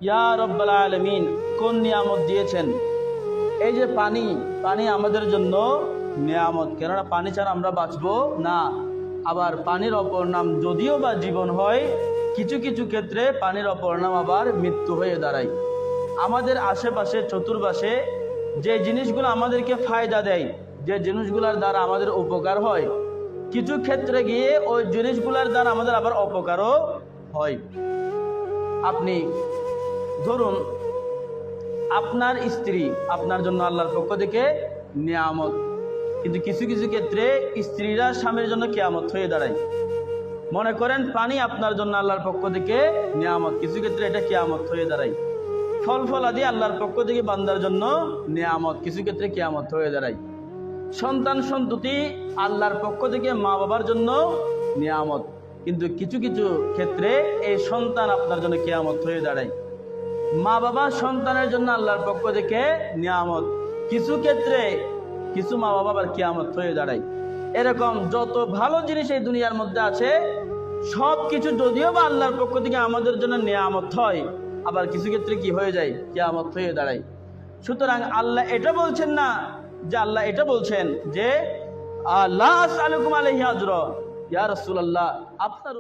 ইয়া রব্বাল আলামিন কোন নিয়ামত দিয়েছেন। এই যে পানি, পানি আমাদের জন্য নিয়ামত, কেননা পানি ছাড়া আমরা বাঁচবো না। আবার পানির অপর নাম যদিও বা জীবন হয়, কিছু কিছু ক্ষেত্রে পানির অপর নাম আবার মৃত্যু হয়ে দাঁড়ায়। আমাদের আশেপাশে চতুর্পাশে যে জিনিসগুলো আমাদেরকে ফায়দা দেয়, যে জিনিসগুলোর দ্বারা আমাদের উপকার হয়, কিছু ক্ষেত্রে গিয়ে ওই জিনিসগুলোর দ্বারা আমাদের আবার অপকারও হয়। আপনি ধরুন, আপনার স্ত্রী আপনার জন্য আল্লাহর পক্ষ থেকে নিয়ামত, কিন্তু কিছু কিছু ক্ষেত্রে স্ত্রীরা স্বামীর জন্য কিয়ামত হয়ে দাঁড়ায়। মনে করেন পানি আপনার জন্য আল্লাহর পক্ষ থেকে নিয়ামত, কিছু ক্ষেত্রে এটা কিয়ামত হয়ে দাঁড়ায়। ফল ফলাদি আল্লাহর পক্ষ থেকে বান্দার জন্য নিয়ামত, কিছু ক্ষেত্রে কিয়ামত হয়ে দাঁড়ায়। সন্তান সন্ততি আল্লাহর পক্ষ থেকে মা বাবার জন্য নিয়ামত, কিন্তু কিছু কিছু ক্ষেত্রে এই সন্তান আপনার জন্য কিয়ামত হয়ে দাঁড়ায়। মা বাবা সন্তানের জন্য আল্লাহর পক্ষ থেকে নিয়ামত, কিছু ক্ষেত্রে কিছু মা বাবা আবার কিয়ামত হয়ে দাঁড়ায়। এরকম যত ভালো জিনিস এই দুনিয়ার মধ্যে আছে সব কিছু যদিও বা আল্লাহর পক্ষ থেকে আমাদের জন্য নিয়ামত হয়, আবার কিছু ক্ষেত্রে কি হয়ে যায়, কিয়ামত হয়ে দাঁড়ায়। সুতরাং আল্লাহ এটা বলছেন না, যে আল্লাহ এটা বলছেন যে লা আসআলুকুম আলাইহি আজরা, ইয়া রাসূলুল্লাহ আপনার